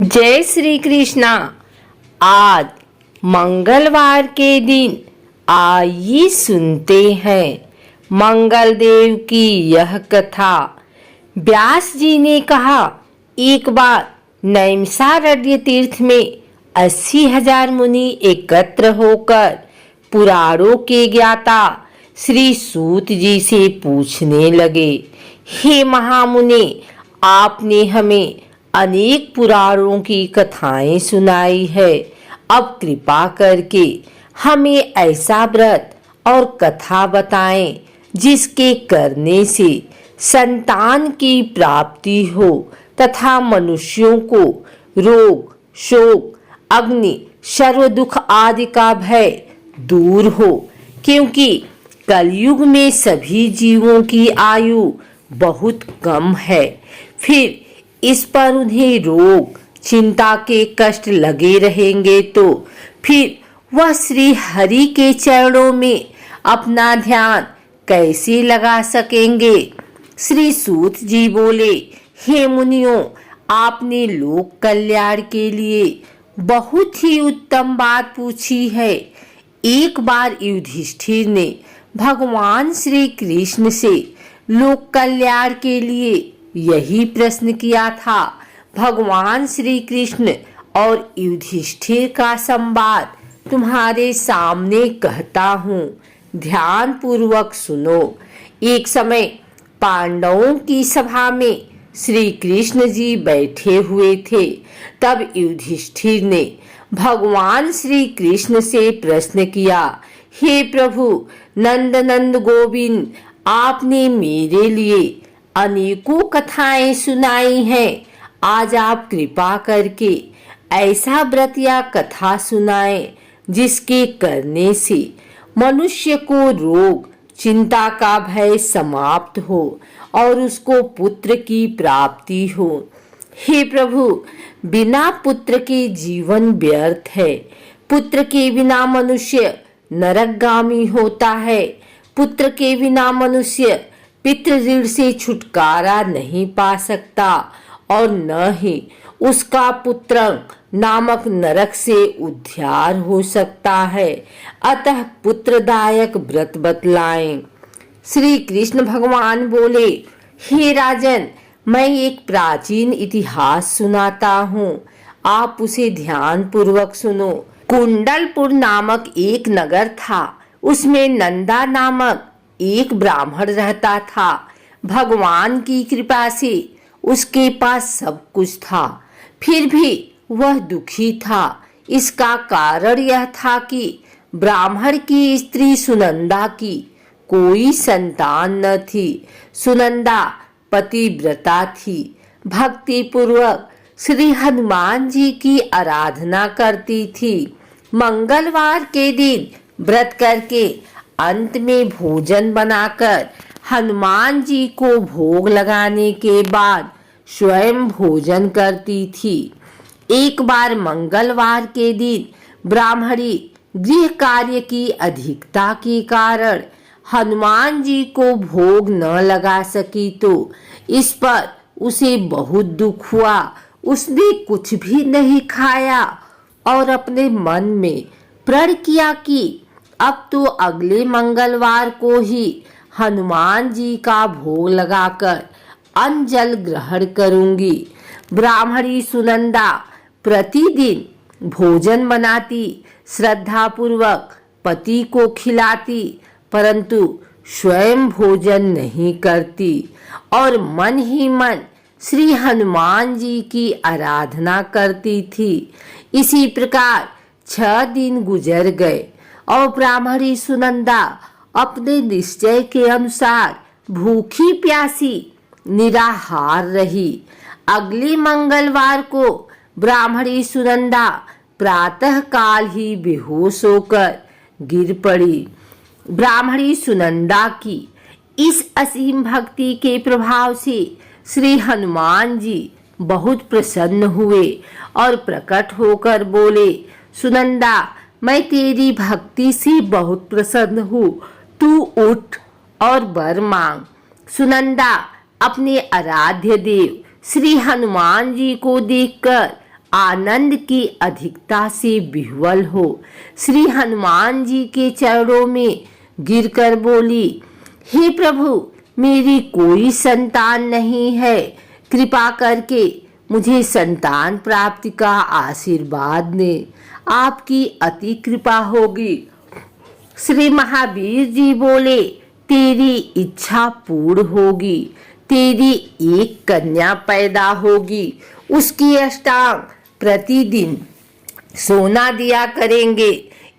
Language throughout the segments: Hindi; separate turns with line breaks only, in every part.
जय श्री कृष्णा। आज मंगलवार के दिन आइए सुनते हैं मंगल देव की यह कथा। व्यास जी ने कहा, एक बार नैमिषारण्य तीर्थ में 80,000 मुनि एकत्र होकर पुराणों के ज्ञाता श्री सूत जी से पूछने लगे, हे महामुनि, आपने हमें अनेक पुराणों की कथाएं सुनाई है। अब कृपा करके हमें ऐसा व्रत और कथा बताएं जिसके करने से संतान की प्राप्ति हो तथा मनुष्यों को रोग, शोक, अग्नि, सर्व दुख आदि का भय दूर हो, क्योंकि कलयुग में सभी जीवों की आयु बहुत कम है। फिर इस पर उन्हें रोग, चिंता के कष्ट लगे रहेंगे तो फिर वह श्री हरि के चरणों में अपना ध्यान कैसे लगा सकेंगे। श्री सूत जी बोले, हे मुनियों, आपने लोक कल्याण के लिए बहुत ही उत्तम बात पूछी है। एक बार युधिष्ठिर ने भगवान श्री कृष्ण से लोक कल्याण के लिए यही प्रश्न किया था। भगवान श्री कृष्ण और युधिष्ठिर का संवाद तुम्हारे सामने कहता हूँ, ध्यान पूर्वक सुनो। एक समय पांडवों की सभा में श्री कृष्ण जी बैठे हुए थे। तब युधिष्ठिर ने भगवान श्री कृष्ण से प्रश्न किया, हे प्रभु नंद नंद गोविंद, आपने मेरे लिए अनेकों कथाएं सुनाई हैं। आज आप कृपा करके ऐसा व्रत या कथा सुनाएं जिसके करने से मनुष्य को रोग, चिंता का भय समाप्त हो और उसको पुत्र की प्राप्ति हो। हे प्रभु, बिना पुत्र के जीवन व्यर्थ है। पुत्र के बिना मनुष्य नरकगामी होता है। पुत्र के बिना मनुष्य पितृ ऋण से छुटकारा नहीं पा सकता और न ही उसका पुत्र नामक नरक से उद्धार हो सकता है। अतः पुत्रदायक व्रत बतलाएं। श्री कृष्ण भगवान बोले, हे राजन, मैं एक प्राचीन इतिहास सुनाता हूँ, आप उसे ध्यान पूर्वक सुनो। कुंडलपुर नामक एक नगर था। उसमें नंदा नामक एक ब्राह्मण रहता था। भगवान की कृपा से उसके पास सब कुछ था, फिर भी वह दुखी था। इसका कारण यह था कि ब्राह्मण की स्त्री सुनंदा की कोई संतान न थी। सुनंदा पतिव्रता थी, भक्ति पूर्वक श्री हनुमान जी की आराधना करती थी। मंगलवार के दिन व्रत करके अंत में भोजन बनाकर हनुमान जी को भोग लगाने के बाद स्वयं भोजन करती थी। एक बार मंगलवार के दिन ब्राह्मणी गृह कार्य की अधिकता के कारण हनुमान जी को भोग न लगा सकी तो इस पर उसे बहुत दुख हुआ। उसने कुछ भी नहीं खाया और अपने मन में प्रण किया कि अब तो अगले मंगलवार को ही हनुमान जी का भोग लगाकर अन्न जल ग्रहण करूंगी। ब्राह्मणी सुनंदा प्रतिदिन भोजन बनाती, श्रद्धा पूर्वक पति को खिलाती, परंतु स्वयं भोजन नहीं करती और मन ही मन श्री हनुमान जी की आराधना करती थी। इसी प्रकार 6 दिन गुजर गए और ब्राह्मणी सुनंदा अपने निश्चय के अनुसार भूखी प्यासी निराहार रही। अगले मंगलवार को ब्राह्मणी सुनंदा प्रातः काल ही बेहोश होकर गिर पड़ी। ब्राह्मणी सुनंदा की इस असीम भक्ति के प्रभाव से श्री हनुमान जी बहुत प्रसन्न हुए और प्रकट होकर बोले, सुनंदा, मैं तेरी भक्ति से बहुत प्रसन्न हूँ, तू उठ और वर मांग। सुनंदा अपने आराध्य देव श्री हनुमान जी को देखकर आनंद की अधिकता से विह्वल हो श्री हनुमान जी के चरणों में गिरकर बोली, हे प्रभु, मेरी कोई संतान नहीं है, कृपा करके मुझे संतान प्राप्ति का आशीर्वाद दें, आपकी अति कृपा होगी। श्री महावीर जी बोले, तेरी इच्छा पूर्ण होगी, तेरी एक कन्या पैदा होगी, उसकी अष्टांग प्रतिदिन सोना दिया करेंगे।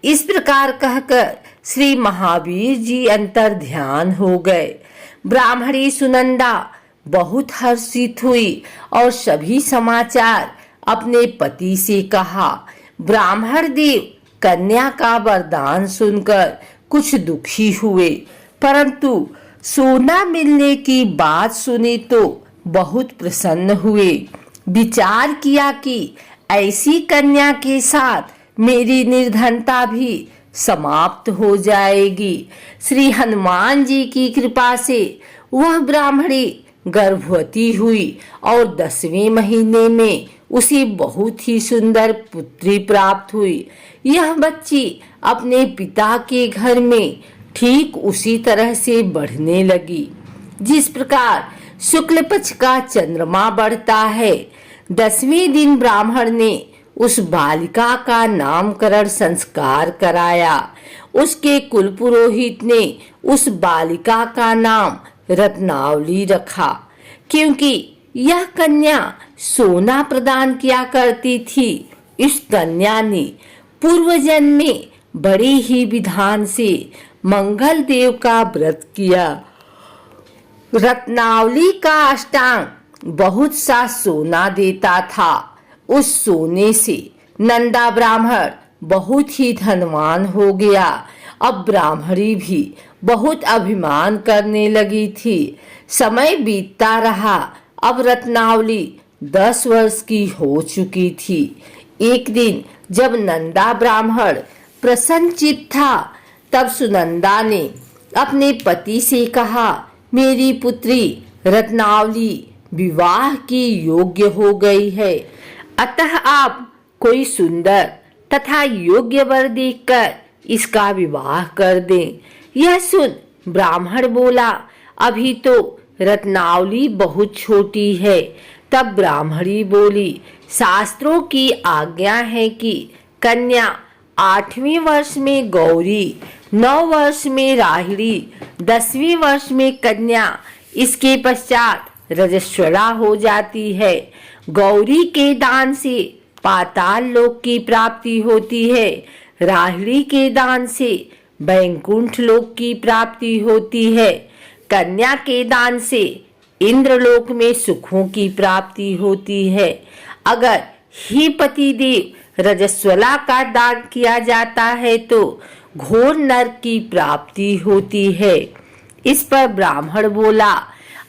इस प्रकार कहकर श्री महावीर जी अंतर ध्यान हो गए। ब्राह्मणी सुनंदा बहुत हर्षित हुई और सभी समाचार अपने पति से कहा। ब्राह्मण देव कन्या का वरदान सुनकर कुछ दुखी हुए, परंतु सोना मिलने की बात सुनी तो बहुत प्रसन्न हुए। विचार किया कि ऐसी कन्या के साथ मेरी निर्धनता भी समाप्त हो जाएगी। श्री हनुमान जी की कृपा से वह ब्राह्मणी गर्भवती हुई और 10वें महीने में उसे बहुत ही सुंदर पुत्री प्राप्त हुई। यह बच्ची अपने पिता के घर में ठीक उसी तरह से बढ़ने लगी जिस प्रकार शुक्ल पक्ष का चंद्रमा बढ़ता है। 10वें दिन ब्राह्मण ने उस बालिका का नामकरण संस्कार कराया। उसके कुल पुरोहित ने उस बालिका का नाम रत्नावली रखा, क्योंकि यह कन्या सोना प्रदान किया करती थी। इस कन्या ने पूर्व जन्म में बड़े ही विधान से मंगल देव का व्रत किया। रत्नावली का अष्टांग बहुत सा सोना देता था। उस सोने से नंदा ब्राह्मण बहुत ही धनवान हो गया। अब ब्राह्मणी भी बहुत अभिमान करने लगी थी। समय बीतता रहा। अब रत्नावली 10 वर्ष की हो चुकी थी। एक दिन जब नंदा ब्राह्मण प्रसन्नचित्त था, तब सुनंदा ने अपने पति से कहा, मेरी पुत्री रत्नावली विवाह की योग्य हो गई है, अतः आप कोई सुंदर तथा योग्य वर देखकर इसका विवाह कर दें। यह सुन ब्राह्मण बोला, अभी तो रत्नावली बहुत छोटी है। तब ब्राह्मणी बोली, शास्त्रों की आज्ञा है कि कन्या 8वें वर्ष में गौरी, 9 वर्ष में राहिणी, 10वें वर्ष में कन्या, इसके पश्चात रजस्वला हो जाती है। गौरी के दान से पाताल लोक की प्राप्ति होती है। राहिणी के दान से वैकुंठ लोक की प्राप्ति होती है। कन्या के दान से इंद्रलोक में सुखों की प्राप्ति होती है। अगर ही पति देव रजस्वला का दान किया जाता है तो घोर नरक की प्राप्ति होती है। इस पर ब्राह्मण बोला,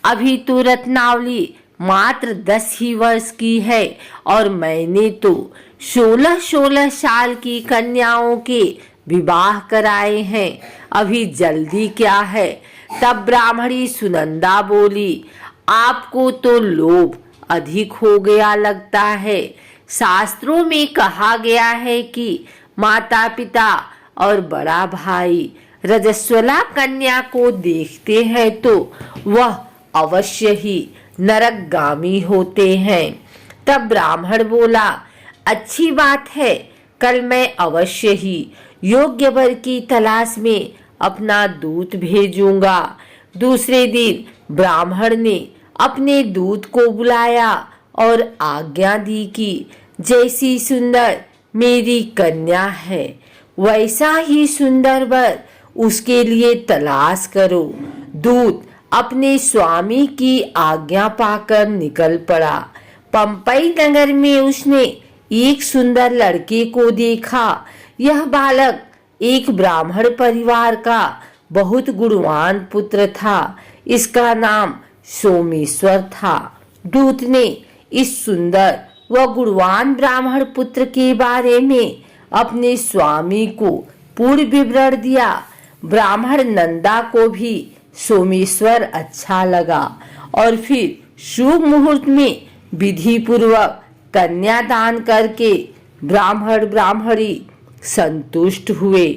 अभी तो रत्नावली मात्र 10 ही वर्ष की है और मैंने तो 16-16 साल की कन्याओं के विवाह कराए हैं, अभी जल्दी क्या है। तब ब्राह्मणी सुनंदा बोली, आपको तो लोभ अधिक हो गया लगता है। शास्त्रों में कहा गया है कि माता पिता और बड़ा भाई रजस्वला कन्या को देखते हैं तो वह अवश्य ही नरकगामी होते हैं। तब ब्राह्मण बोला, अच्छी बात है, कल मैं अवश्य ही योग्य वर की तलाश में अपना दूत भेजूंगा। दूसरे दिन ब्राह्मण ने अपने दूत को बुलाया और आज्ञा दी कि जैसी सुंदर मेरी कन्या है, वैसा ही सुंदर वर उसके लिए तलाश करो। दूत अपने स्वामी की आज्ञा पाकर निकल पड़ा। पंपई नगर में उसने एक सुंदर लड़के को देखा। यह बालक एक ब्राह्मण परिवार का बहुत गुणवान पुत्र था। इसका नाम सोमेश्वर था। दूत ने इस सुंदर व गुणवान ब्राह्मण पुत्र के बारे में अपने स्वामी को पूर्ण विवरण दिया। ब्राह्मण नंदा को भी सोमेश्वर अच्छा लगा और फिर शुभ मुहूर्त में विधि पूर्वक कन्यादान करके ब्राह्मण ब्राह्मणी संतुष्ट हुए,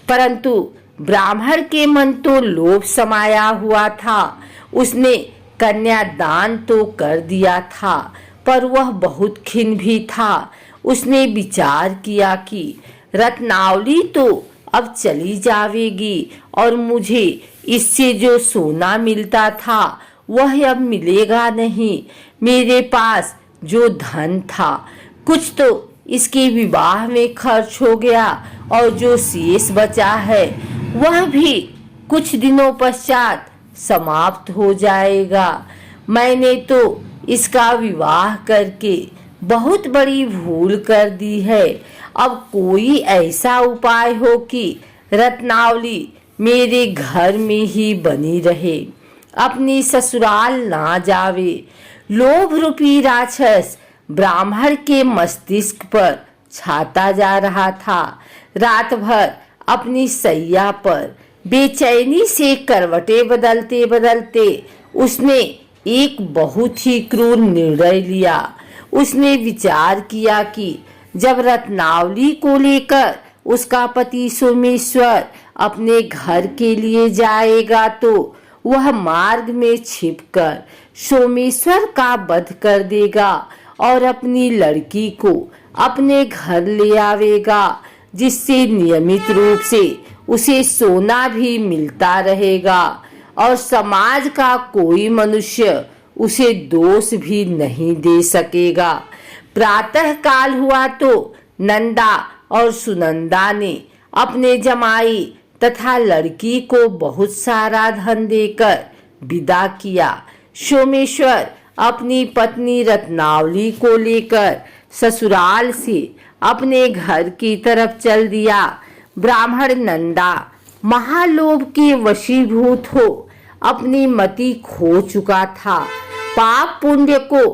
परंतु ब्राह्मण के मन तो लोभ समाया हुआ था। उसने कन्यादान तो कर दिया था, पर वह बहुत खिन्न भी था। उसने विचार किया कि रत्नावली तो अब चली जावेगी और मुझे इससे जो सोना मिलता था वह अब मिलेगा नहीं। मेरे पास जो धन था कुछ तो इसके विवाह में खर्च हो गया और जो शेष बचा है वह भी कुछ दिनों पश्चात समाप्त हो जाएगा। मैंने तो इसका विवाह करके बहुत बड़ी भूल कर दी है। अब कोई ऐसा उपाय हो कि रत्नावली मेरे घर में ही बनी रहे, अपनी ससुराल ना जावे। लोभ रूपी राक्षस ब्राह्मण के मस्तिष्क पर छाता जा रहा था। रात भर अपनी सैया पर बेचैनी से करवटें बदलते बदलते उसने एक बहुत ही क्रूर निर्णय लिया। उसने विचार किया कि जब रत्नावली को लेकर उसका पति सोमेश्वर अपने घर के लिए जाएगा तो वह मार्ग में छिपकर सोमेश्वर का वध कर देगा और अपनी लड़की को अपने घर ले आवेगा, जिससे नियमित रूप से उसे सोना भी मिलता रहेगा और समाज का कोई मनुष्य उसे दोष भी नहीं दे सकेगा। प्रातः काल हुआ तो नंदा और सुनंदा ने अपने जमाई तथा लड़की को बहुत सारा धन देकर विदा किया। सोमेश्वर अपनी पत्नी रत्नावली को लेकर ससुराल से अपने घर की तरफ चल दिया। ब्राह्मण नंदा महालोभ के वशीभूत हो अपनी मति खो चुका था। पाप पुण्य को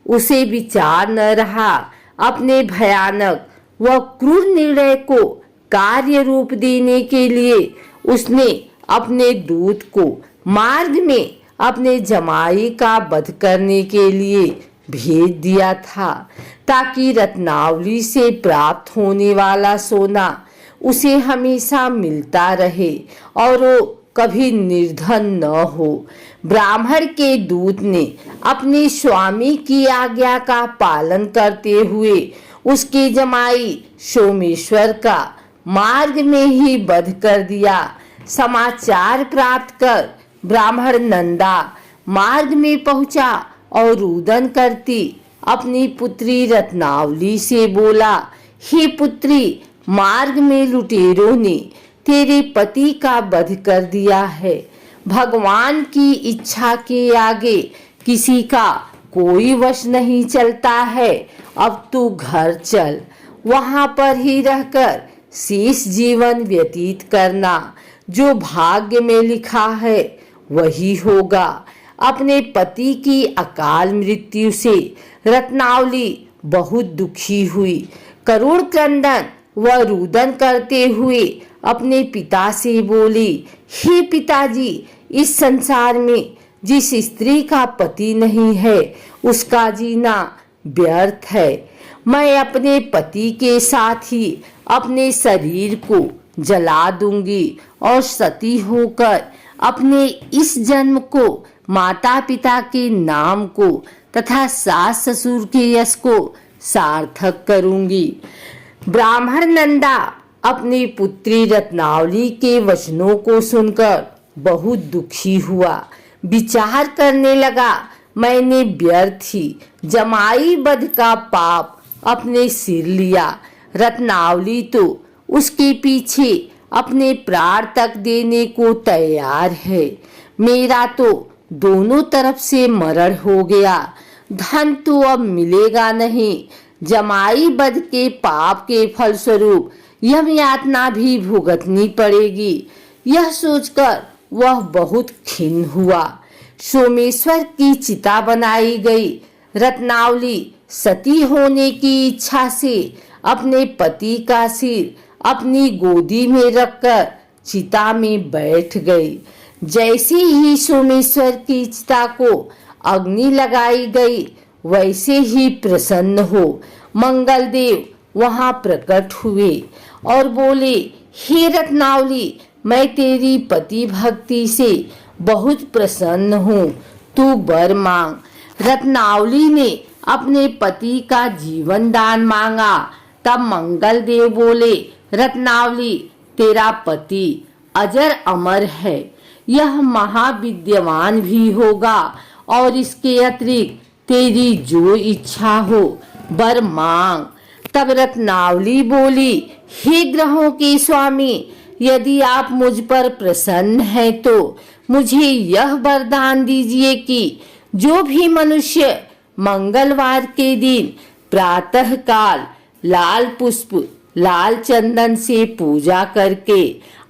उसे विचार न रहा। अपने भयानक व क्रूर निर्णय को कार्य रूप देने के लिए उसने अपने दूत को मार्ग में अपने जमाई का वध करने के लिए भेज दिया था, ताकि रत्नावली से प्राप्त होने वाला सोना उसे हमेशा मिलता रहे और वो कभी निर्धन न हो। ब्राह्मण के दूत ने अपने स्वामी की आज्ञा का पालन करते हुए उसके जमाई सोमेश्वर का मार्ग में ही वध कर दिया। समाचार प्राप्त कर ब्राह्मण नंदा मार्ग में पहुंचा और रुदन करती अपनी पुत्री रत्नावली से बोला, हे पुत्री, मार्ग में लुटेरों ने तेरे पति का वध कर दिया है। भगवान की इच्छा के आगे किसी का कोई वश नहीं चलता है। अब तू घर चल, वहां पर ही रहकर शेष जीवन व्यतीत करना। जो भाग्य में लिखा है वही होगा। अपने पति की अकाल मृत्यु से रत्नावली बहुत दुखी हुई। करुण क्रंदन व रुदन करते हुए अपने पिता से बोली, हे पिताजी, इस संसार में जिस स्त्री का पति नहीं है उसका जीना व्यर्थ है। मैं अपने पति के साथ ही अपने शरीर को जला दूंगी और सती होकर अपने इस जन्म को, माता पिता के नाम को तथा सास ससुर के यश को सार्थक करूंगी। ब्राह्मण नंदा अपनी पुत्री रत्नावली के वचनों को सुनकर बहुत दुखी हुआ। विचार करने लगा, मैंने व्यर्थ ही जमाई वध का पाप अपने सिर लिया। रत्नावली तो उसके पीछे अपने प्राण तक देने को तैयार है। मेरा तो दोनों तरफ से मरण हो गया। धन तो अब मिलेगा नहीं। जमाई वध के पाप के फलस्वरूप यम यातना भी भुगतनी पड़ेगी। यह सोचकर वह बहुत खिन्न हुआ। सोमेश्वर की चिता बनाई गई। रत्नावली सती होने की इच्छा से अपने पति का सिर अपनी गोदी में रखकर चिता में बैठ गई। जैसे ही सोमेश्वर की चिता को अग्नि लगाई गई, वैसे ही प्रसन्न हो। मंगल देव वहां प्रकट हुए और बोले, हे रत्नावली, मैं तेरी पति भक्ति से बहुत प्रसन्न हूँ, तू वर मांग। रत्नावली ने अपने पति का जीवन दान मांगा। तब मंगल देव बोले, रत्नावली, तेरा पति अजर अमर है, यह महाविद्यवान भी होगा और इसके अतिरिक्त तेरी जो इच्छा हो वर मांग। तब रत्नावली बोली, हे ग्रहों के स्वामी, यदि आप मुझ पर प्रसन्न हैं तो मुझे यह वरदान दीजिए कि जो भी मनुष्य मंगलवार के दिन प्रातः काल लाल पुष्प लाल चंदन से पूजा करके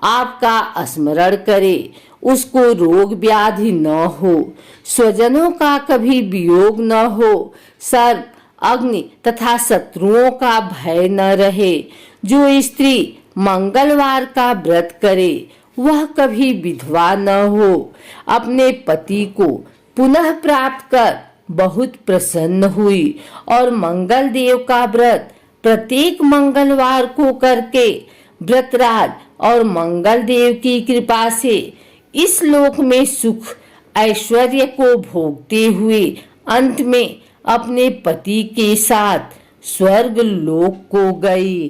आपका स्मरण करे, उसको रोग व्याधि न हो, स्वजनों का कभी वियोग न हो, सर्प अग्नि तथा शत्रुओं का भय न रहे। जो स्त्री मंगलवार का व्रत करे वह कभी विधवा न हो, अपने पति को पुनः प्राप्त कर बहुत प्रसन्न हुई और मंगल देव का व्रत प्रत्येक मंगलवार को करके व्रतराज और मंगल देव की कृपा से इस लोक में सुख ऐश्वर्य को भोगते हुए अंत में अपने पति के साथ स्वर्ग लोक को गई।